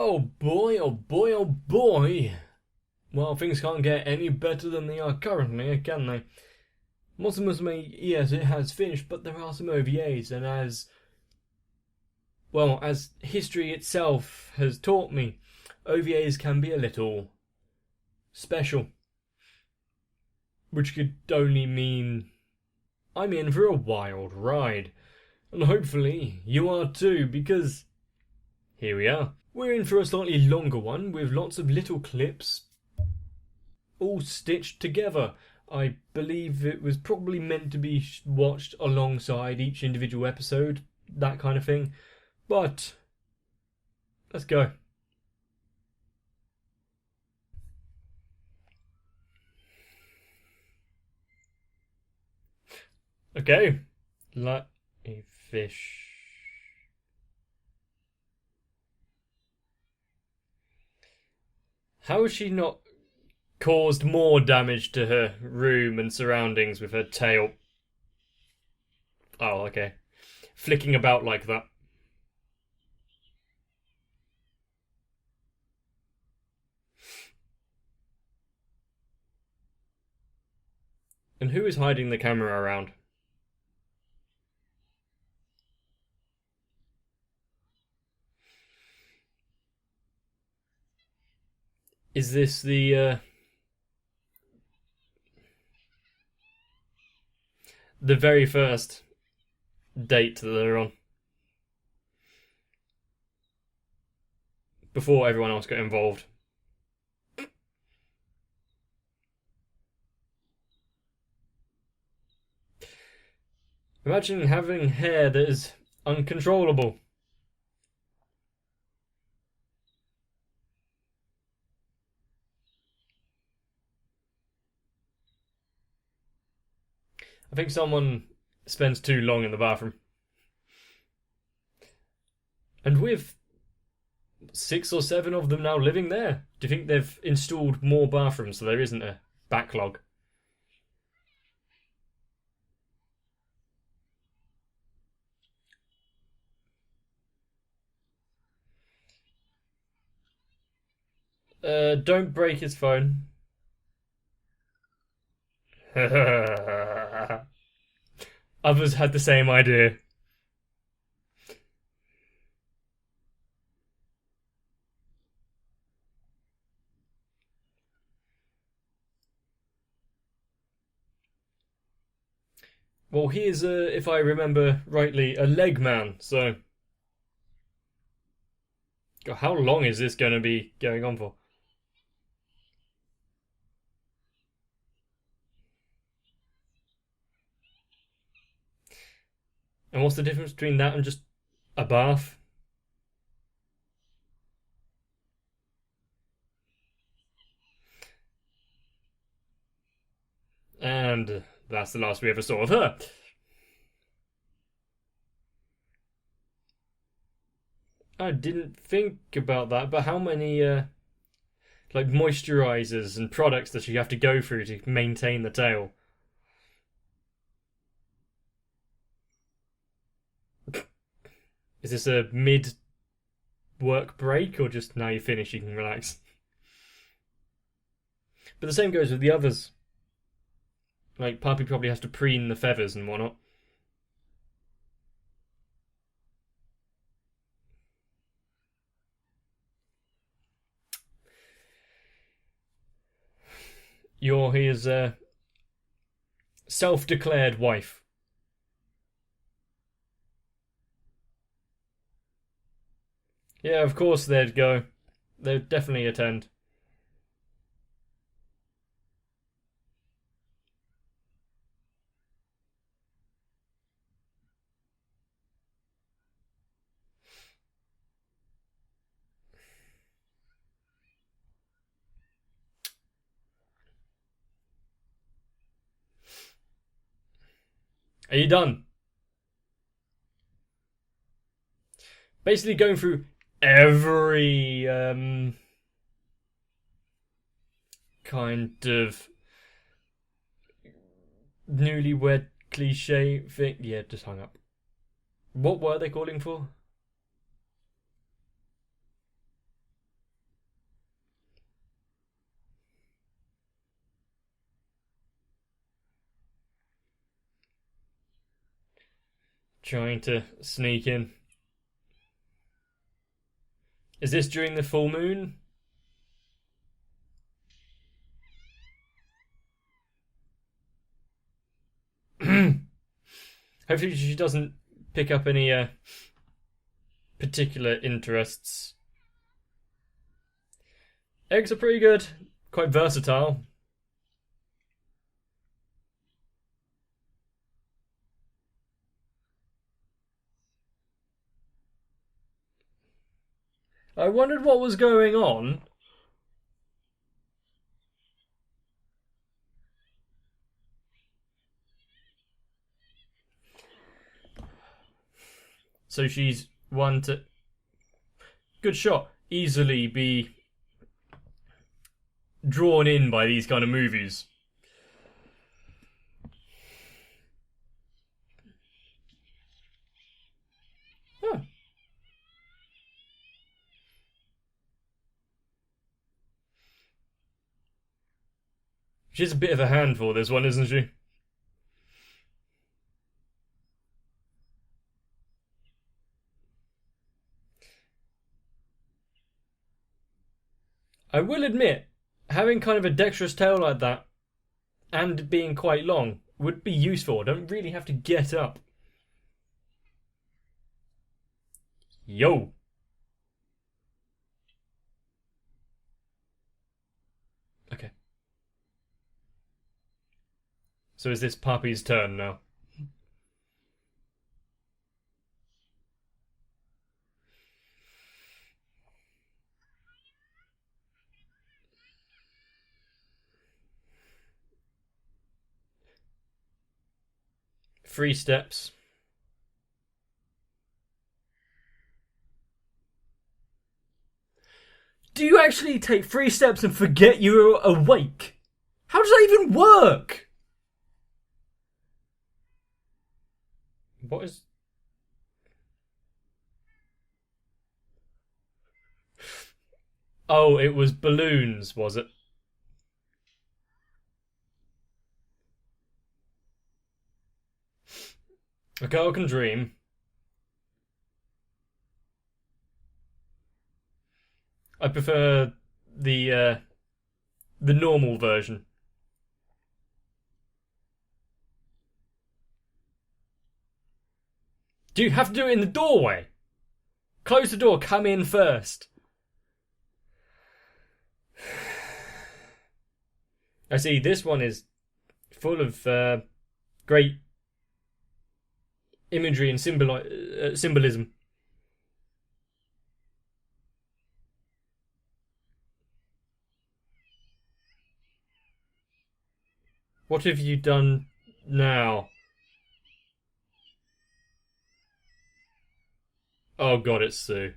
Oh boy, oh boy, oh boy. Well, things can't get any better than they are currently, can they? Musume, yes, it has finished, but there are some OVAs, and as history itself has taught me, OVAs can be a little special. Which could only mean I'm in for a wild ride. And hopefully you are too, because here we are. We're in for a slightly longer one with lots of little clips all stitched together. I believe it was probably meant to be watched alongside each individual episode, that kind of thing. But let's go. Okay, like a fish. How has she not caused more damage to her room and surroundings with her tail? Oh, okay. Flicking about like that. And who is hiding the camera around? Is this the very first date that they're on? Before everyone else got involved. Imagine having hair that is uncontrollable. I think someone spends too long in the bathroom. And with 6 or 7 of them now living there, do you think they've installed more bathrooms so there isn't a backlog? Don't break his phone. Others had the same idea. Well, he is, if I remember rightly, a leg man, so... God, how long is this going to be going on for? And what's the difference between that and just a bath? And that's the last we ever saw of her. I didn't think about that, but how many like moisturizers and products does she have to go through to maintain the tail? Is this a mid work break or just now you finish you can relax? But the same goes with the others. Like Puppy probably has to preen the feathers and whatnot. You're his self-declared wife. Yeah, of course they'd go. They'd definitely attend. Are you done? Basically going through every kind of newlywed cliche thing. Yeah, just hung up. What were they calling for? Trying to sneak in. Is this during the full moon? Hopefully she doesn't pick up any particular interests. Eggs are pretty good. Quite versatile. I wondered what was going on. So she's one to... Good shot. Easily be drawn in by these kind of movies. Huh. She's a bit of a handful, this one, isn't she? I will admit, having kind of a dexterous tail like that and being quite long would be useful. I don't really have to get up. Yo! Okay. So is this Puppy's turn now? Three steps. Do you actually take 3 steps and forget you're awake? How does that even work? What is... Oh, it was balloons, was it? A girl can dream. I prefer the normal version. Do you have to do it in the doorway? Close the door, come in first. I see, this one is full of great imagery and symbolism. What have you done now? Oh god, it's Sue.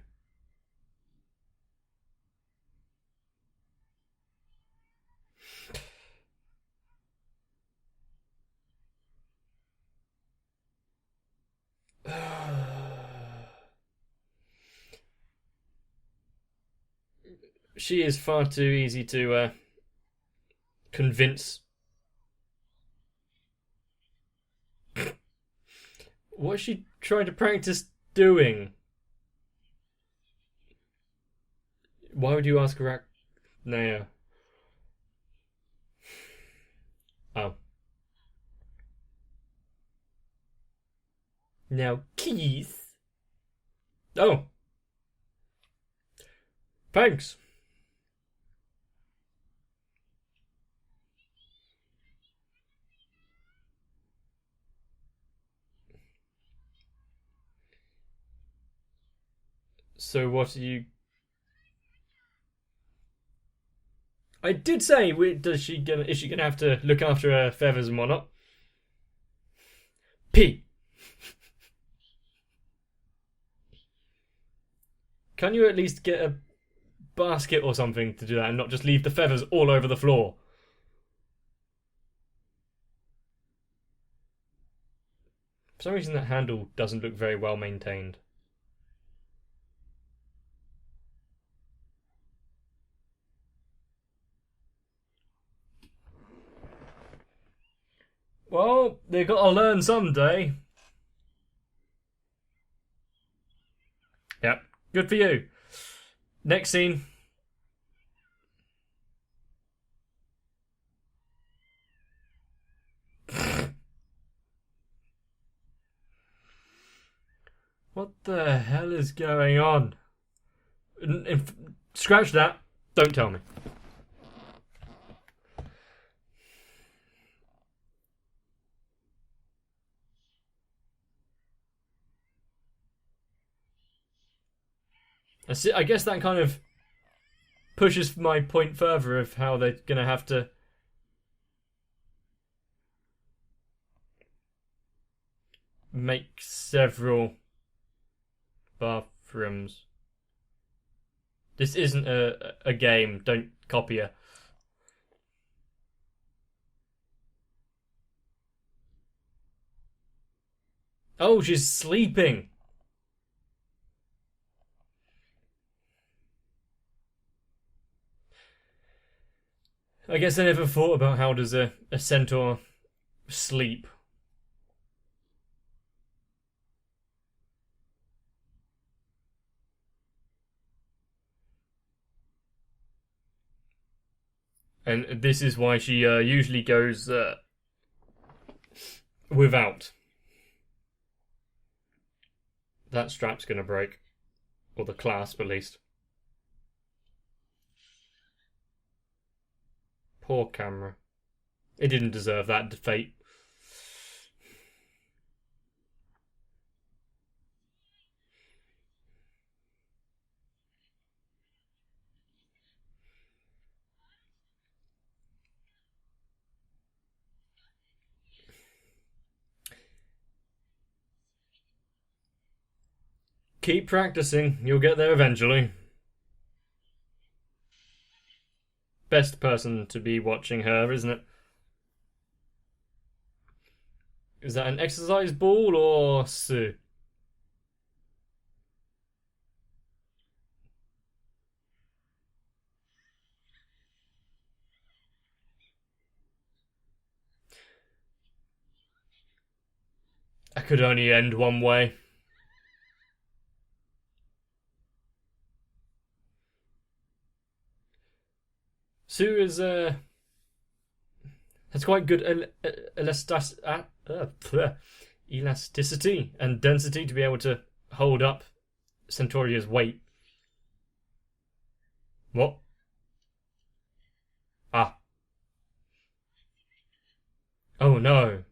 She is far too easy to convince. What is she trying to practice doing? Why would you ask her now? Oh. Now, Keith. Oh. Thanks. So what are you... I did say, is she gonna have to look after her feathers and whatnot? P. Can you at least get a basket or something to do that and not just leave the feathers all over the floor? For some reason that handle doesn't look very well maintained. Well, they've got to learn someday. Yep. Good for you. Next scene. What the hell is going on? Scratch that. Don't tell me. I guess that kind of pushes my point further of how they're going to have to make several bathrooms. This isn't a game. Don't copy her. Oh, she's sleeping. I guess I never thought about how does a centaur sleep. And this is why she usually goes without. That strap's gonna break. Or the clasp, at least. Poor camera. It didn't deserve that fate. Keep practicing. You'll get there eventually. Best person to be watching her, isn't it? Is that an exercise ball or Sue? I could only end one way. Sue is has quite good elasticity and density to be able to hold up Centuria's weight. What? Ah. Oh no.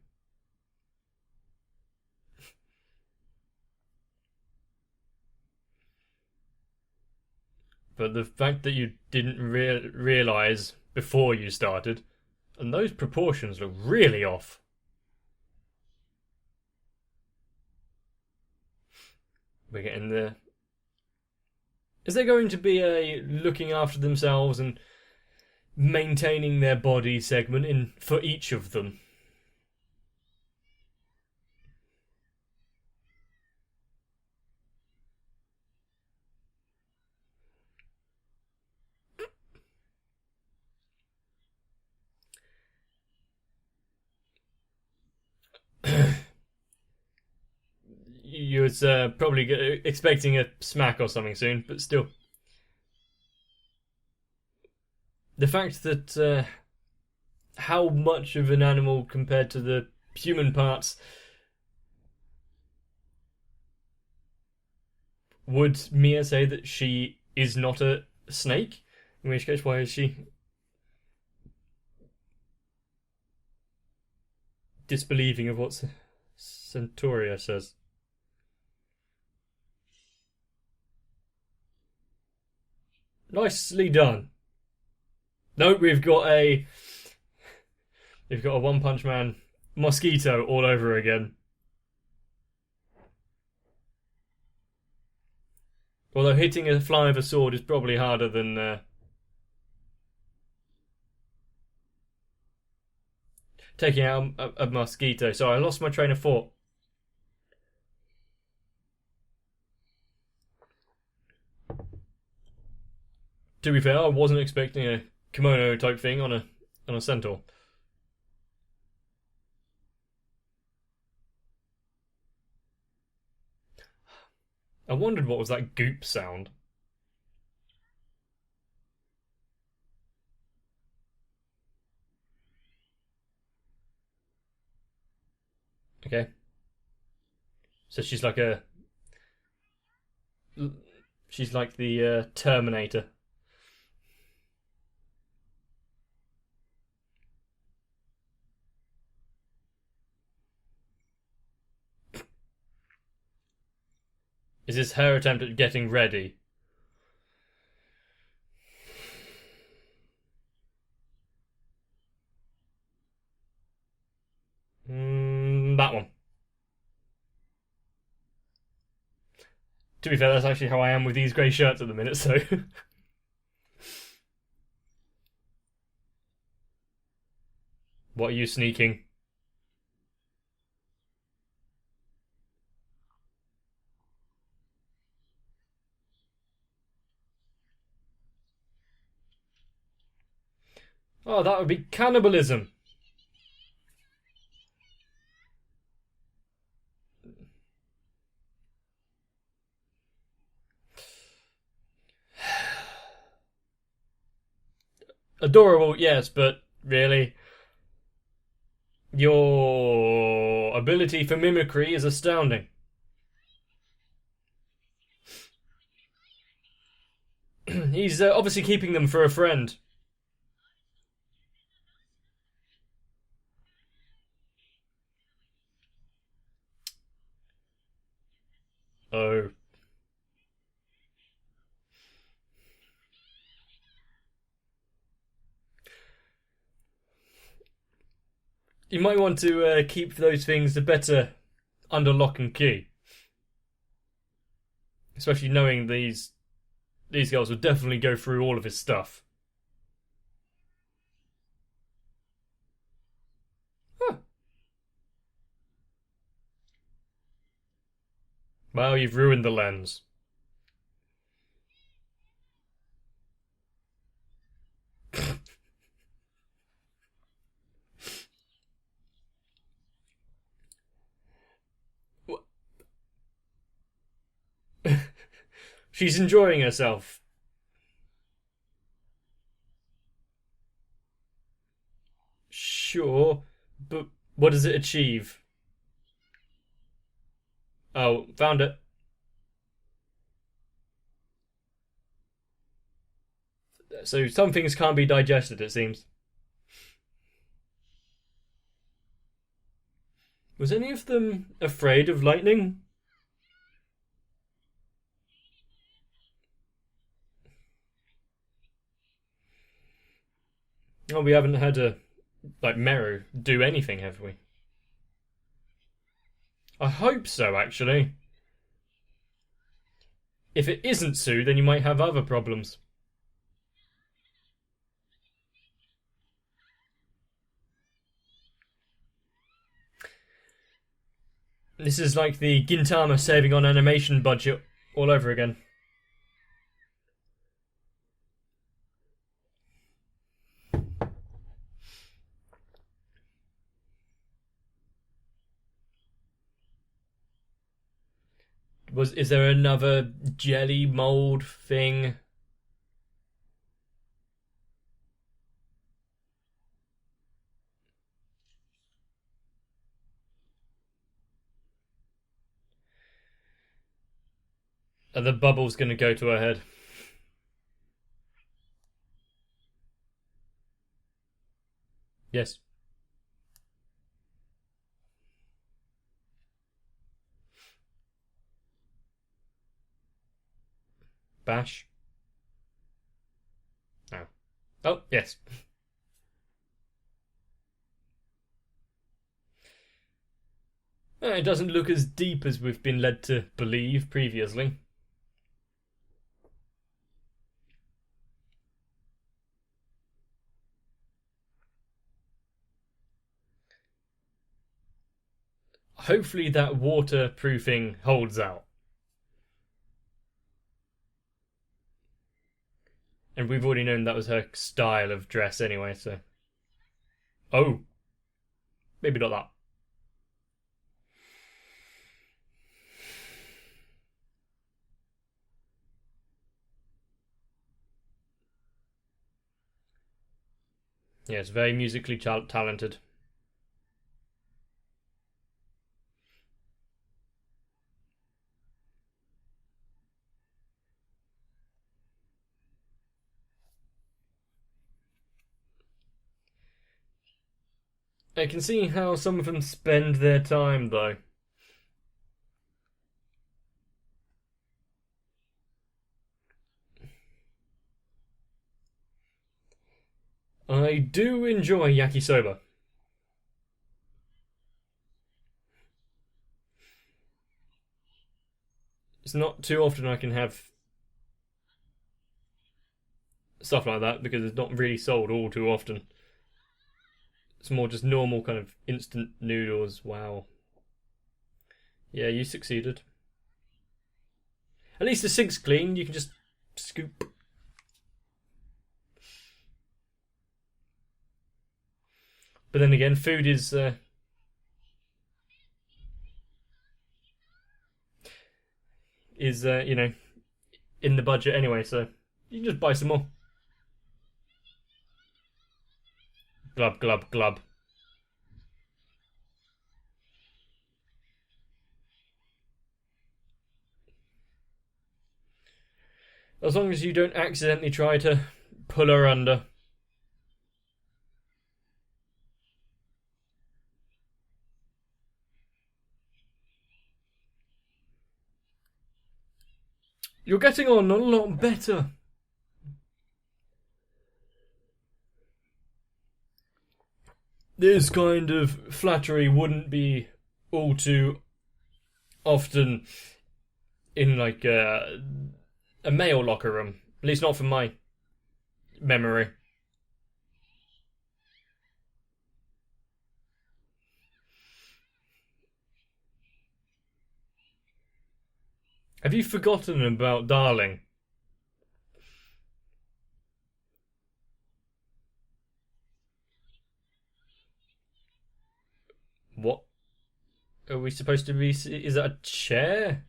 But the fact that you didn't realise before you started, and those proportions look really off. We're getting there. Is there going to be a looking after themselves and maintaining their body segment in for each of them? You was probably expecting a smack or something soon, but still. The fact that how much of an animal compared to the human parts would Mia say that she is not a snake? In which case, why is she disbelieving of what Centauria says? Nicely done. No, we've got a One Punch Man mosquito all over again. Although hitting a fly with a sword is probably harder than taking out a mosquito. Sorry, I lost my train of thought. To be fair, I wasn't expecting a kimono type thing on a centaur. I wondered what was that goop sound. Okay. So she's like a... She's like the Terminator. Is this her attempt at getting ready? That one. To be fair, that's actually how I am with these grey shirts at the minute, so... What are you sneaking? Oh, that would be cannibalism. Adorable, yes, but really? Your ability for mimicry is astounding. He's obviously keeping them for a friend. Oh. You might want to keep those things a better under lock and key. Especially knowing these girls will definitely go through all of his stuff. Huh. Well, you've ruined the lens. She's enjoying herself. Sure, but what does it achieve? Oh, found it. So some things can't be digested, it seems. Was any of them afraid of lightning? Oh, we haven't had a Meru do anything, have we? I hope so, actually. If it isn't Sue, then you might have other problems. This is like the Gintama saving on animation budget all over again. Is there another jelly mold thing? Are the bubbles going to go to her head? Yes. Bash? Oh. Oh, yes. It doesn't look as deep as we've been led to believe previously. Hopefully that waterproofing holds out. And we've already known that was her style of dress anyway, so... Oh. Maybe not that. Yes, very musically talented. I can see how some of them spend their time, though. I do enjoy yakisoba. It's not too often I can have stuff like that because it's not really sold all too often. It's more just normal kind of instant noodles. Wow. Yeah, you succeeded. At least the sink's clean. You can just scoop. But then again, food is you know, in the budget anyway, so you can just buy some more. Glub glub glub. As long as you don't accidentally try to pull her under. You're getting on a lot better. This kind of flattery wouldn't be all too often in like a male locker room. At least not from my memory. Have you forgotten about Darling? What are we supposed to be? Is that a chair?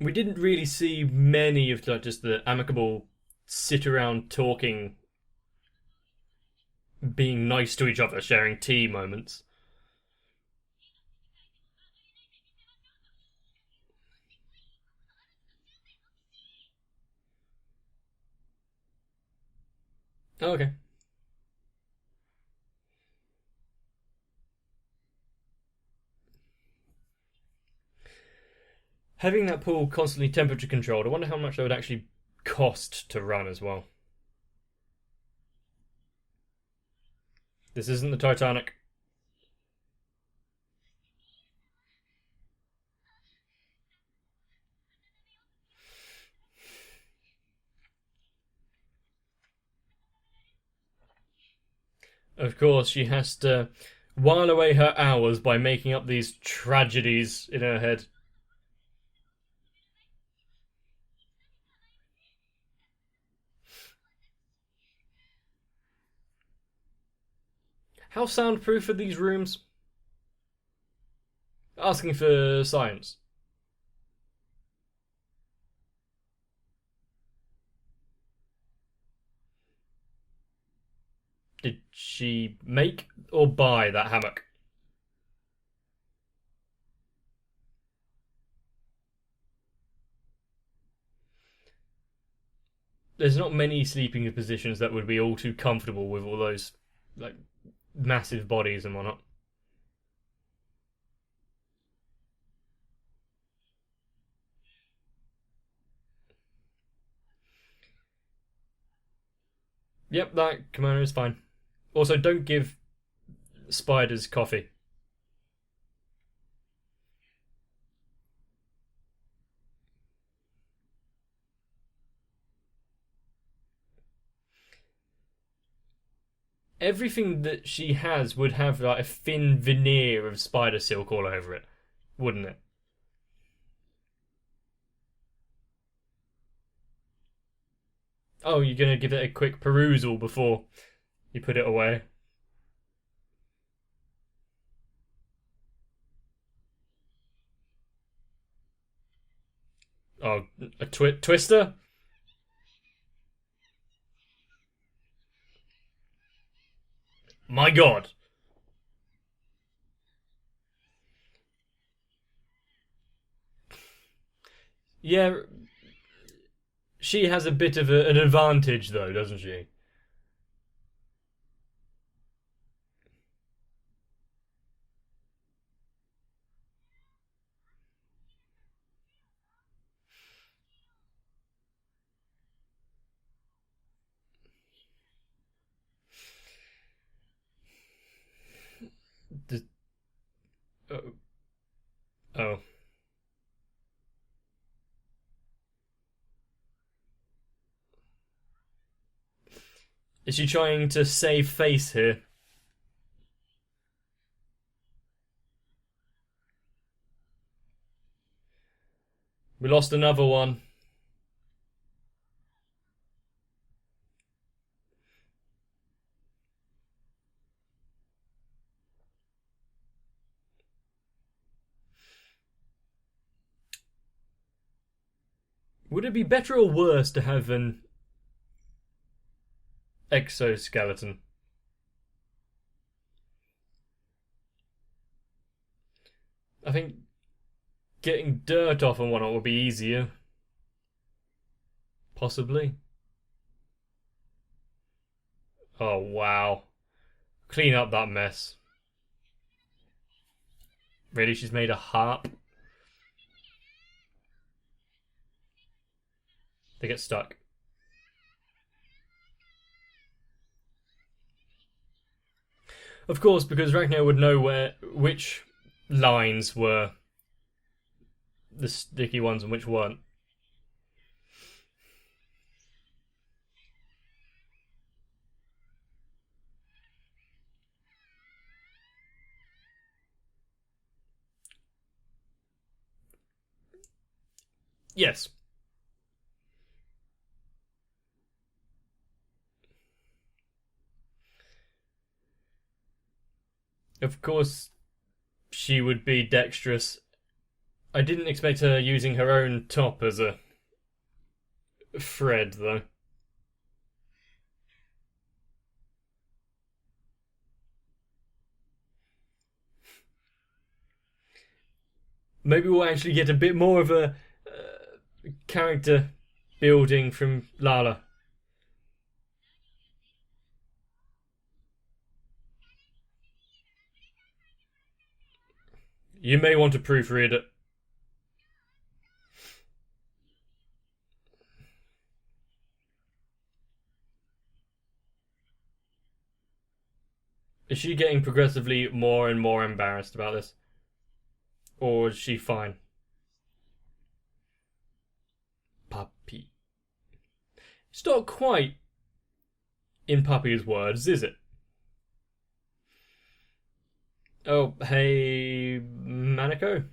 We didn't really see many of like just the amicable sit around talking, being nice to each other, sharing tea moments. Oh, okay. Having that pool constantly temperature controlled, I wonder how much that would actually cost to run as well. This isn't the Titanic. Of course, she has to while away her hours by making up these tragedies in her head. How soundproof are these rooms? Asking for science. Did she make or buy that hammock? There's not many sleeping positions that would be all too comfortable with all those like massive bodies and whatnot. Yep, that kimono is fine. Also, don't give spiders coffee. Everything that she has would have like a thin veneer of spider silk all over it, wouldn't it? Oh, you're gonna give it a quick perusal before You put it away. Oh, a twister? My god. Yeah, she has a bit of an advantage, though, doesn't she? The, oh, oh. Is she trying to save face here? We lost another one. Would it be better or worse to have an exoskeleton? I think getting dirt off and whatnot would be easier. Possibly. Oh, wow. Clean up that mess. Really, she's made a harp? They get stuck. Of course, because Ragnar would know which lines were the sticky ones and which weren't. Yes. Of course, she would be dexterous. I didn't expect her using her own top as a thread, though. Maybe we'll actually get a bit more of a character building from Lala. You may want to proofread it. Is she getting progressively more and more embarrassed about this? Or is she fine? Puppy. It's not quite in Puppy's words, is it? Oh, hey, Manako?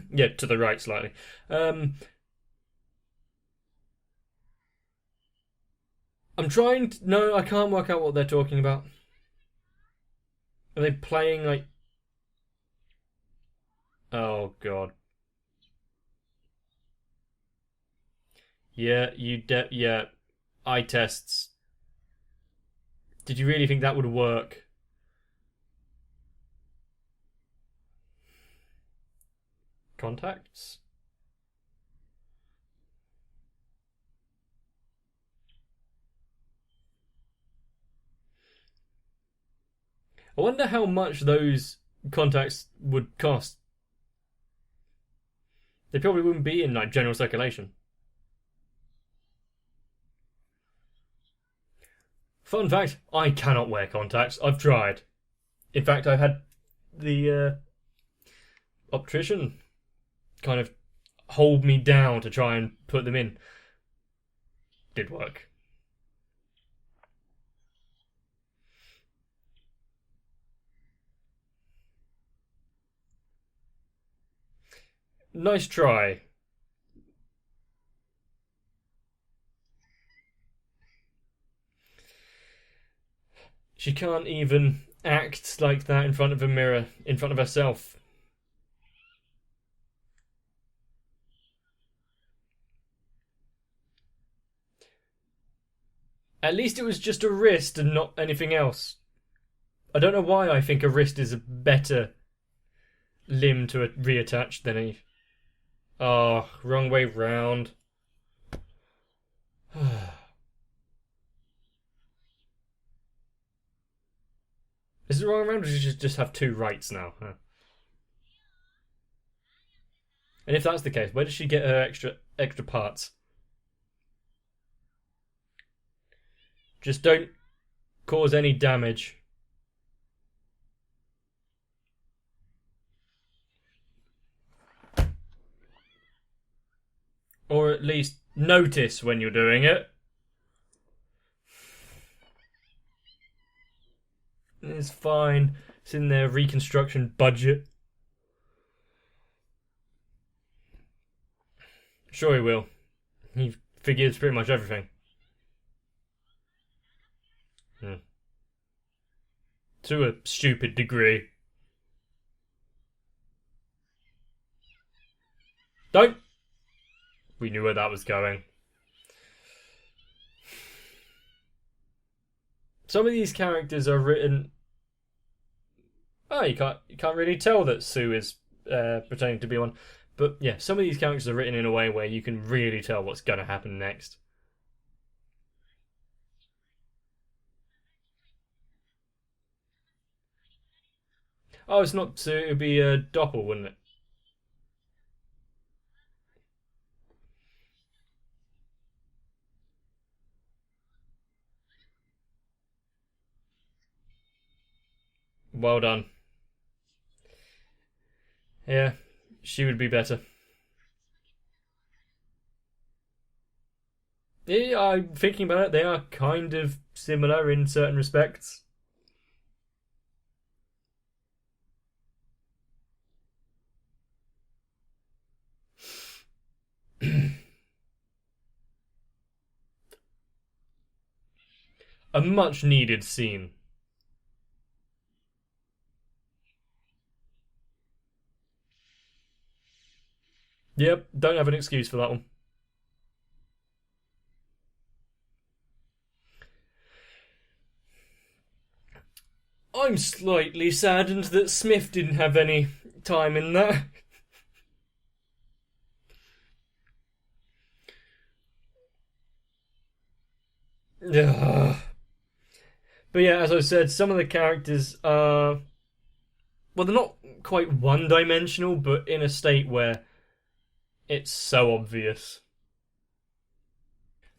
Yeah, to the right slightly. I'm trying to... No, I can't work out what they're talking about. Are they playing, like... Oh, God. Yeah, yeah. Eye tests. Did you really think that would work? Contacts? I wonder how much those contacts would cost. They probably wouldn't be in, like, general circulation. Fun fact, I cannot wear contacts. I've tried. In fact, I've had the optician kind of hold me down to try and put them in. Did work. Nice try. She can't even act like that in front of a mirror, in front of herself. At least it was just a wrist and not anything else. I don't know why I think a wrist is a better limb to reattach than a... Oh, wrong way round. Is it wrong round, or does she just have two rights now? Huh? And if that's the case, where does she get her extra parts? Just don't cause any damage. Or at least notice when you're doing it. It's fine. It's in their reconstruction budget. Sure he will. He forgives pretty much everything. To a stupid degree. Don't! We knew where that was going. Some of these characters are written... Oh, you can't really tell that Sue is pretending to be one. But yeah, some of these characters are written in a way where you can really tell what's going to happen next. Oh, it's not Sue, it would be Doppel, wouldn't it? Well done. Yeah, she would be better. Yeah, I'm thinking about it, they are kind of similar in certain respects. A much needed scene. Yep, don't have an excuse for that one. I'm slightly saddened that Smith didn't have any time in that. Ugh. But yeah, as I said, some of the characters are... Well, they're not quite one-dimensional, but in a state where it's so obvious.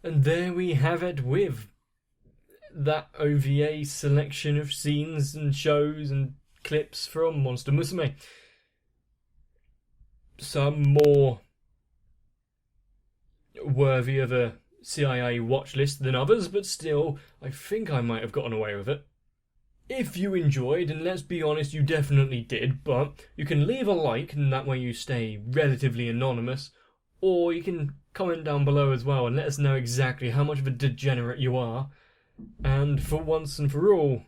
And there we have it with that OVA selection of scenes and shows and clips from Monster Musume. Some more worthy of a CIA watch list than others, but still, I think I might have gotten away with it. If you enjoyed, and let's be honest, you definitely did, but you can leave a like, and that way you stay relatively anonymous, or you can comment down below as well and let us know exactly how much of a degenerate you are, and for once and for all,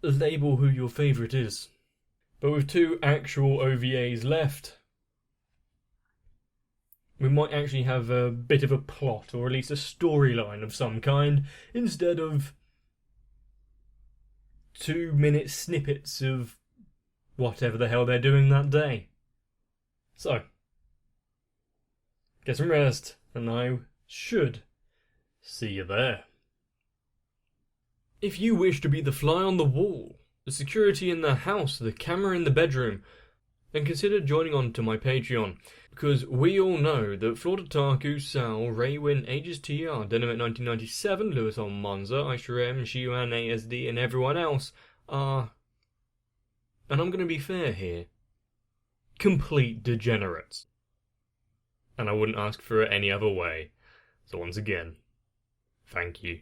label who your favourite is. But with two actual OVAs left, we might actually have a bit of a plot, or at least a storyline of some kind, instead of 2-minute snippets of whatever the hell they're doing that day. So, get some rest, and I should see you there. If you wish to be the fly on the wall, the security in the house, the camera in the bedroom, then consider joining on to my Patreon, because we all know that Florida Sal, Raywin, Aegis TR, Dynamite 1997, Lewis on Monza, Aisha M, Shiuan ASD, and everyone else are, and I'm going to be fair here, complete degenerates. And I wouldn't ask for it any other way. So once again, thank you.